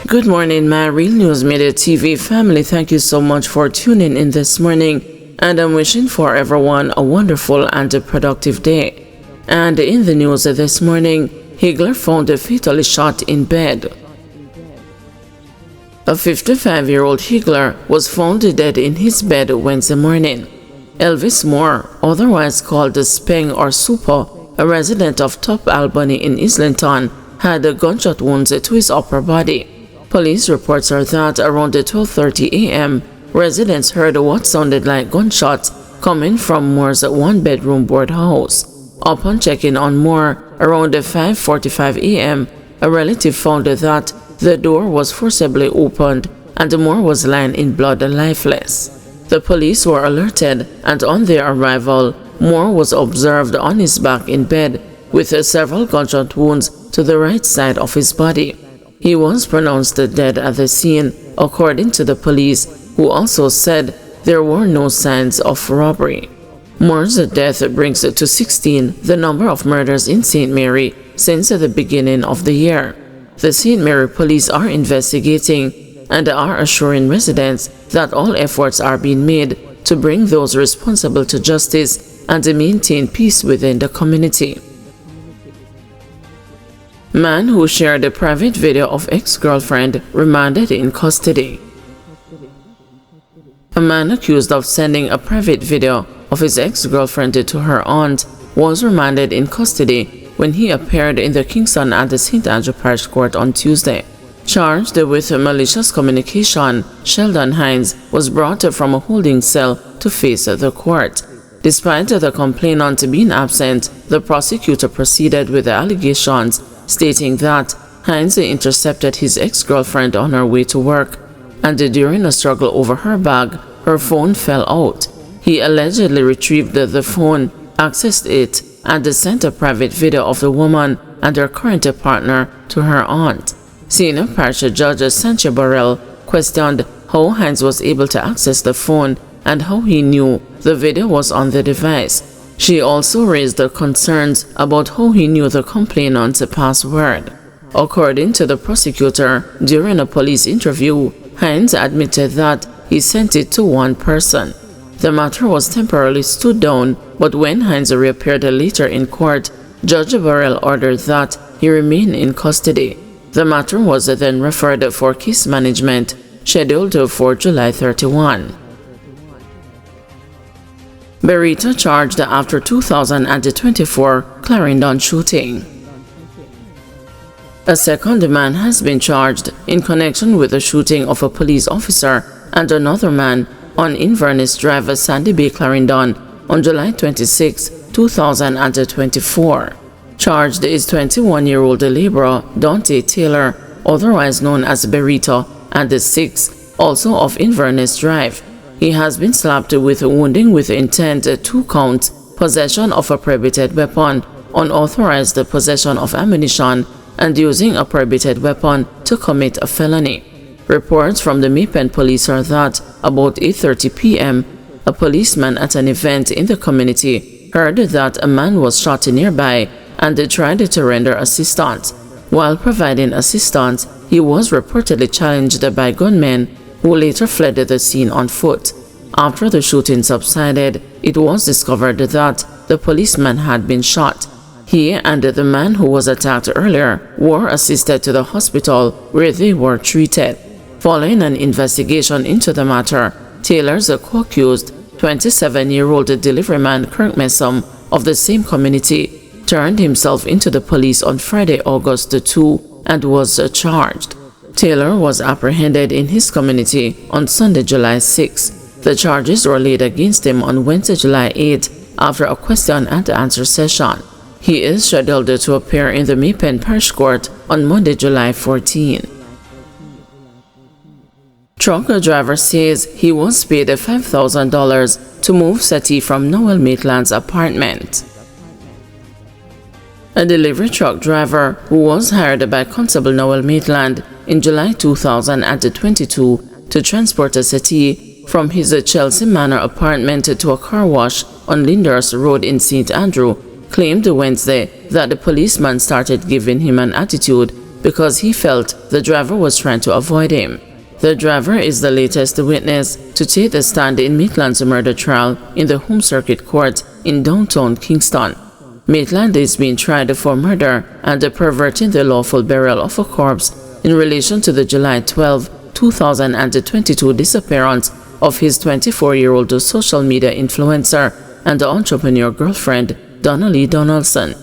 Good morning, my Real News Media TV family. Thank you so much for tuning in this morning, and I'm wishing for everyone a wonderful and a productive day. And in the news this morning, Higgler found fatally shot in bed. A 55-year-old Higgler was found dead in his bed Wednesday morning. Elvis Moore, otherwise called Speng or Super, a resident of Top Albany in Islington, had gunshot wounds to his upper body. Police reports are that around 12:30 a.m., residents heard what sounded like gunshots coming from Moore's one-bedroom board house. Upon checking on Moore around 5:45 a.m., a relative found that the door was forcibly opened and Moore was lying in blood lifeless. The police were alerted, and on their arrival, Moore was observed on his back in bed with several gunshot wounds to the right side of his body. He was pronounced dead at the scene, according to the police, who also said there were no signs of robbery. Moore's death brings to 16 the number of murders in St. Mary since the beginning of the year. The St. Mary police are investigating and are assuring residents that all efforts are being made to bring those responsible to justice and maintain peace within the community. Man who shared a private video of ex-girlfriend remanded in custody. A man accused of sending a private video of his ex-girlfriend to her aunt was remanded in custody when he appeared in the Kingston and the St. Andrew Parish Court on Tuesday. Charged with malicious communication, Sheldon Hines was brought from a holding cell to face the court. Despite the complainant being absent, the prosecutor proceeded with the allegations, stating that Hines intercepted his ex-girlfriend on her way to work, and during a struggle over her bag, her phone fell out. He allegedly retrieved the phone, accessed it, and sent a private video of the woman and her current partner to her aunt. Senior Parish Judge Sanche Burrell questioned how Hines was able to access the phone and how he knew the video was on the device. She also raised concerns about how he knew the complainant's password. According to the prosecutor, during a police interview, Hines admitted that he sent it to one person. The matter was temporarily stood down, but when Hines reappeared later in court, Judge Burrell ordered that he remain in custody. The matter was then referred for case management, scheduled for July 31. Berita charged after 2024 Clarendon shooting. A second man has been charged in connection with the shooting of a police officer and another man on Inverness Drive, Sandy Bay, Clarendon on July 26, 2024. Charged is 21-year-old laborer Dante Taylor, otherwise known as Berita, and the 6, also of Inverness Drive. He has been slapped with wounding with intent, 2 counts, possession of a prohibited weapon, unauthorized possession of ammunition, and using a prohibited weapon to commit a felony. Reports from the Maypen police are that about 8:30 p.m., a policeman at an event in the community heard that a man was shot nearby and tried to render assistance. While providing assistance, he was reportedly challenged by gunmen who later fled the scene on foot. After the shooting subsided, it was discovered that the policeman had been shot. He and the man who was attacked earlier were assisted to the hospital where they were treated. Following an investigation into the matter, Taylor's co-accused, 27-year-old deliveryman Kirk Messom of the same community, turned himself into the police on Friday, August 2, and was charged. Taylor was apprehended in his community on Sunday, July 6. The charges were laid against him on Wednesday, July 8, after a question-and-answer session. He is scheduled to appear in the Maypen Parish Court on Monday, July 14. Truck driver says he was paid $5,000 to move Seti from Noel Maitland's apartment. A delivery truck driver who was hired by Constable Noel Maitland in July 2022 to transport a Seti from his Chelsea Manor apartment to a car wash on Lyndhurst Road in St. Andrew claimed Wednesday that the policeman started giving him an attitude because he felt the driver was trying to avoid him. The driver is the latest witness to take the stand in Maitland's murder trial in the Home Circuit Court in downtown Kingston. Maitland is being tried for murder and perverting the lawful burial of a corpse in relation to the July 12, 2022 disappearance of his 24-year-old social media influencer and entrepreneur girlfriend, Donnelly Donaldson.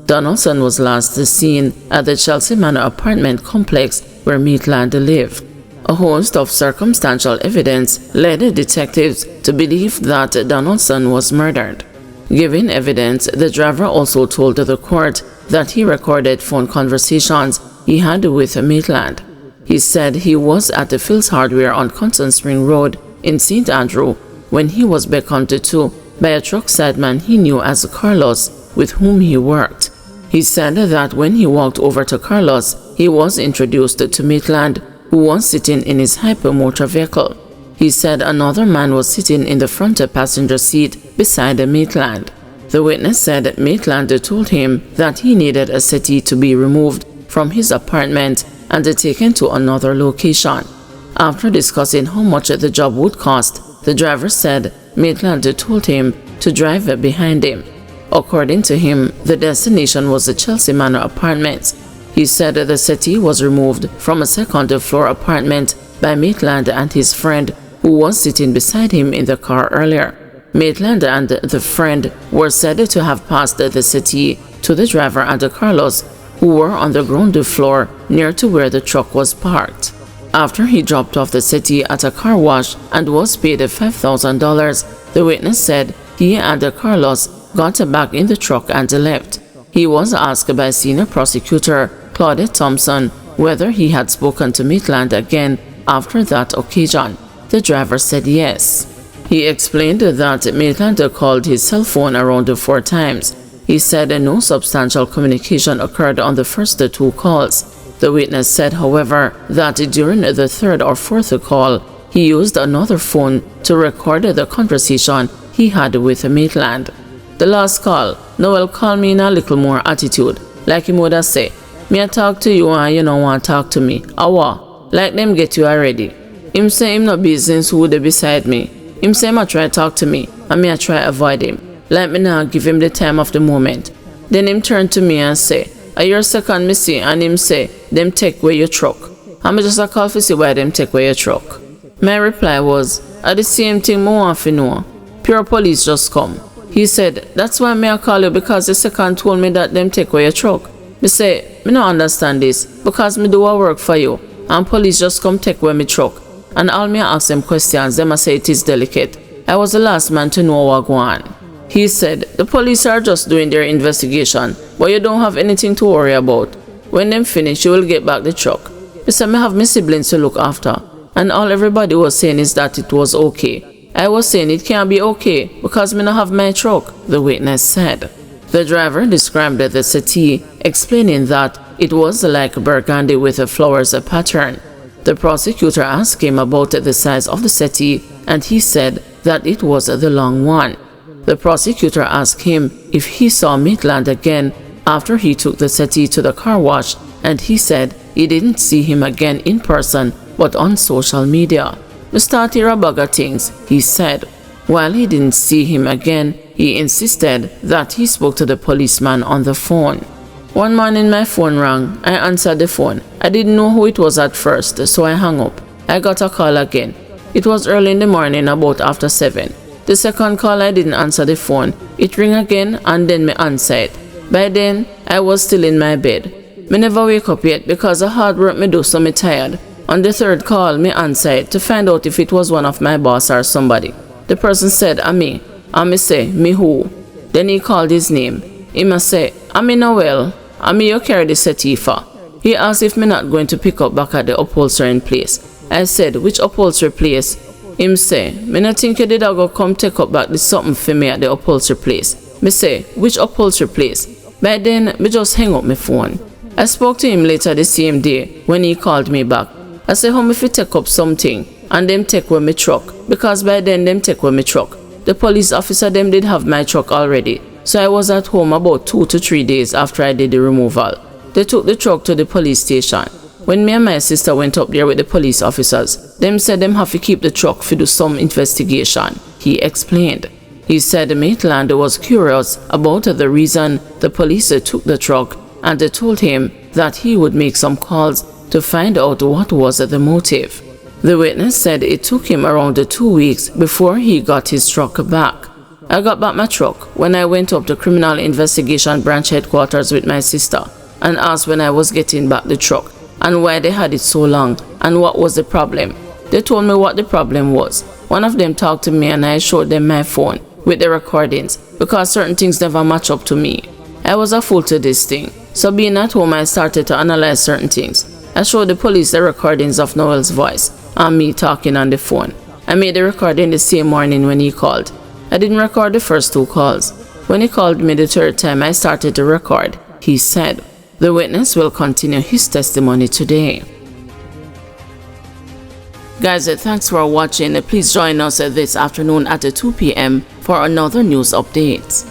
Donaldson was last seen at the Chelsea Manor apartment complex where Maitland lived. A host of circumstantial evidence led detectives to believe that Donaldson was murdered. Giving evidence, the driver also told the court that he recorded phone conversations he had with Maitland. He said he was at the Phil's Hardware on Constant Spring Road in St. Andrew when he was beckoned to by a truckside man he knew as Carlos, with whom he worked. He said that when he walked over to Carlos, he was introduced to Maitland, who was sitting in his hypermotor vehicle. He said another man was sitting in the front passenger seat beside Maitland. The witness said Maitland told him that he needed a settee to be removed from his apartment and taken to another location. After discussing how much the job would cost, the driver said Maitland told him to drive behind him. According to him, the destination was the Chelsea Manor Apartments. He said the settee was removed from a second-floor apartment by Maitland and his friend, who was sitting beside him in the car earlier. Maitland and the friend were said to have passed the settee to the driver and Carlos, who were on the ground floor near to where the truck was parked. After he dropped off the settee at a car wash and was paid $5,000, the witness said he and Carlos got back in the truck and left. He was asked by senior prosecutor Claudette Thompson whether he had spoken to Maitland again after that occasion. The driver said yes. He explained that Maitland called his cell phone around 4 times. He said no substantial communication occurred on the first 2 calls. The witness said, however, that during the 3rd or 4th call, he used another phone to record the conversation he had with Maitland. The last call, Noel called me in a little more attitude, like him would have say, "Me I talk to you and you don't want to talk to me. Awa, like them get you already." Him say him no business who dey beside me. Him say him a try talk to me and me I try avoid him. Like me now give him the time of the moment. Then him turn to me and say, "A your second me see," and him say, "Them take away your truck." And me just a call for see why them take away your truck. My reply was, "At the same thing me want to know. Pure police just come." He said, "That's why me I call you, because the second told me that them take away your truck." Me say, "Me no understand this, because me do a work for you, and police just come take away my truck. And all me ask them questions, them a say it is delicate. I was the last man to know what go on." He said, "The police are just doing their investigation, but you don't have anything to worry about. When them finish, you will get back the truck." He said, "Me have my siblings to look after." And all everybody was saying is that it was okay. I was saying it can't be okay because me not have my truck, the witness said. The driver described the settee, explaining that it was like burgundy with a flowers pattern. The prosecutor asked him about the size of the settee, and he said that it was the long one. The prosecutor asked him if he saw Maitland again after he took the settee to the car wash, and he said he didn't see him again in person but on social media. "We start here a bag of things," he said. While he didn't see him again, he insisted that he spoke to the policeman on the phone. "One morning my phone rang. I answered the phone. I didn't know who it was at first, so I hung up. I got a call again. It was early in the morning, about after 7. The second call I didn't answer the phone. It rang again and then me answer it. By then, I was still in my bed. Me never wake up yet because the hard work me do so me tired. On the 3rd call, me answer it to find out if it was one of my boss or somebody. The person said, me. And me say, "Me who?" Then he called his name. He must say, "Me Noel. Me you carry the settee for." He asked if me not going to pick up back at the upholstering place. I said, "Which upholstery place?" Him say, "Me not think you did a go come take up back this something for me at the upholstery place." Me say, "Which upholstery place?" By then, me just hang up my phone. I spoke to him later the same day when he called me back. I said, "How me fit take up something?" And them take away my truck, because by then them take away my truck. The police officer them did have my truck already, so I was at home about 2 to 3 days after I did the removal. They took the truck to the police station. When me and my sister went up there with the police officers, them said them have to keep the truck to do some investigation, he explained. He said Maitland was curious about the reason the police took the truck, and they told him that he would make some calls to find out what was the motive. The witness said it took him around 2 weeks before he got his truck back. I got back my truck when I went up to Criminal Investigation Branch Headquarters with my sister and asked when I was getting back the truck and why they had it so long and what was the problem. They told me what the problem was. One of them talked to me and I showed them my phone with the recordings because certain things never match up to me. I was a fool to this thing, so being at home I started to analyze certain things. I showed the police the recordings of Noel's voice and me talking on the phone. I made the recording the same morning when he called. I didn't record the first 2 calls. When he called me the 3rd time I started to record, he said. The witness will continue his testimony today. Guys, thanks for watching. Please join us this afternoon at 2 p.m. for another news update.